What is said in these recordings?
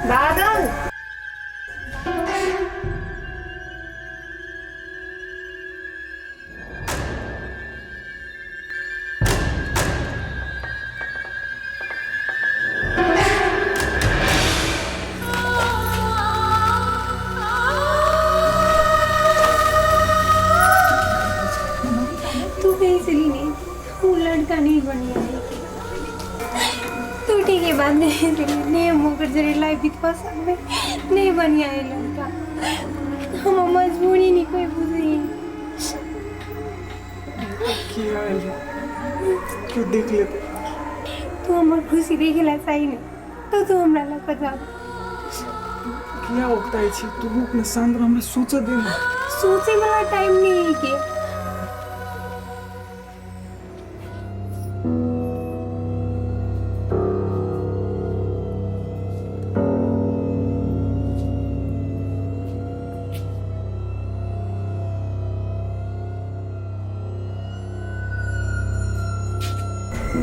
बादल तू कहीं चली नहीं, वो लड़का नहीं बनी है। टूटी के बाद नहीं मुकर जरे लाइफ बिता सकते नहीं बनी है लड़का। हम मजबूरी नहीं कोई बुझी क्यों देख लेते तू हमार खुशी देखेला सही नहीं तो तू हमरा ला बता क्या होता है छी तू अपने शांत रह, हमें सोचा देना सोचे वाला टाइम नहीं है के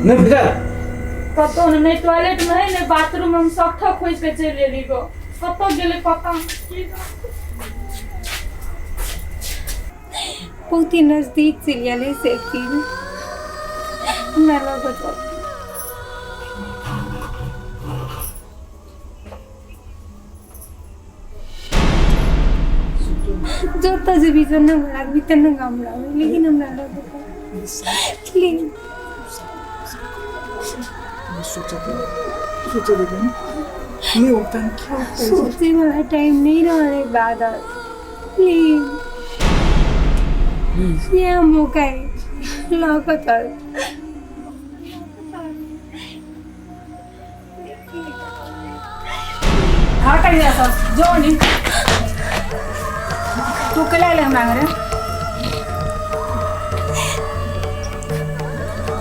नहीं बेटा कतो नहीं टॉयलेट में नहीं बाथरूम में सब ठक खोज के चले ली गो कतो गेले पता बहुत ही नजदीक चलिया ले सेफ्टी मैं लोग बता जो तज भी जन बड़ा भी तन गामला लेकिन हमरा लोग बता प्लीज सोचा देना नहीं होता है क्या होता है सोचने वाला टाइम नहीं रहा है बादल प्लीज ये मौका है लगातार हटा गया सब जो नहीं तू कला ले हमरा घरे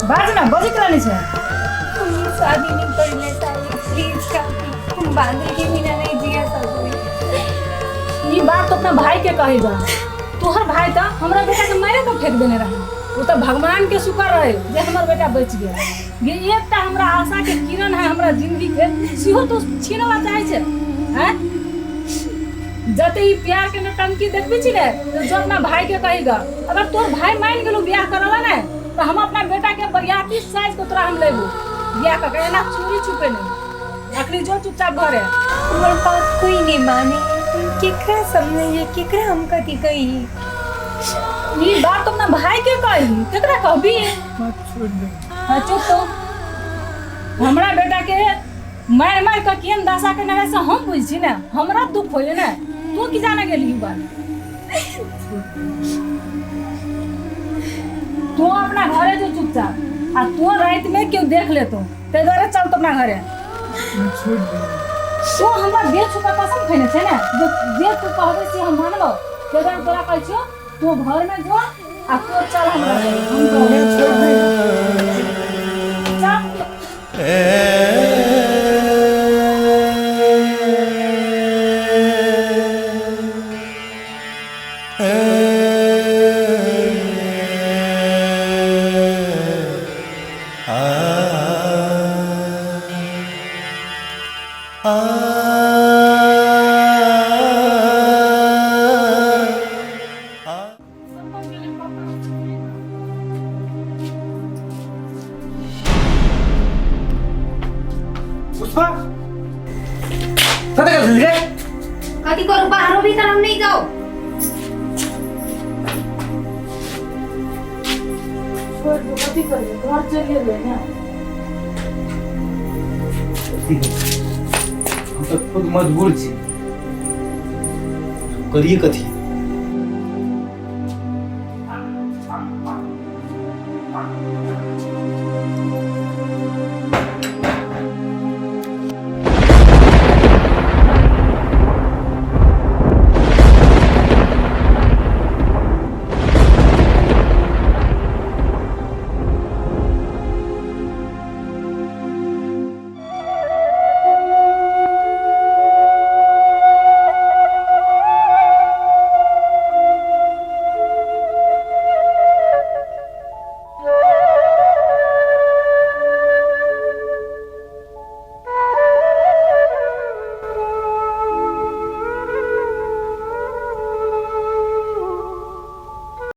बाज ना बजी करानी छे शादी नहीं करने चाहिए प्लीज काकी बांधे के बिना नहीं जिया सकते ये बात तो अपना भाई के कहे जा तोहर भाई तो हमरा बेटा के मारे तो फेंक देने रहा वो तो भगवान के शुक्र रहे जे हमर बेटा बच गया ये एकटा हमरा आशा के किरण है हमरा जिंदगी के सिहो तो छीनवा चाहे छे हैं जते ही प्यार के नटंकी देखबी छी ने तो जो अपना भाई के कहेगा अगर तोर भाई मान गेलो ब्याह करला ना तो हम अपना बेटा के बरियाती साइज को तोरा हम लेबो ब्याह का कहना चोरी छुपे नहीं आखिरी जो चुपचाप घर है हमारे बात कोई नहीं माने केकरा समझे केकरा हम कथी कही ये बात तो अपना भाई के कही केकरा कहबी मत छोड़ दे हां चुप तो हमरा बेटा के मार मार के केन दशा के नरे से हम बुझी ना हमरा दुख होले ना तू की जाने गेली बात तू अपना घरे जो चुपचाप आ तू रात में क्यों देख ले तो ते घरे चल तो अपना घरे छोड़ दे तो हमरा दे छुपा कसम खैने छे ना जो जे तू कहबे से हम मानबो केदार तोरा कहै छियो तू घर में जो आ तू चल हमरा घरे हम कहबे छोड़ दे पुष्पा कते कर रे कथी करू बाहर भी तरफ नहीं जाओ छोड़ दो कथी करबे घर चलिए गए ना हम तो खुद मजबूर छी करिए कथी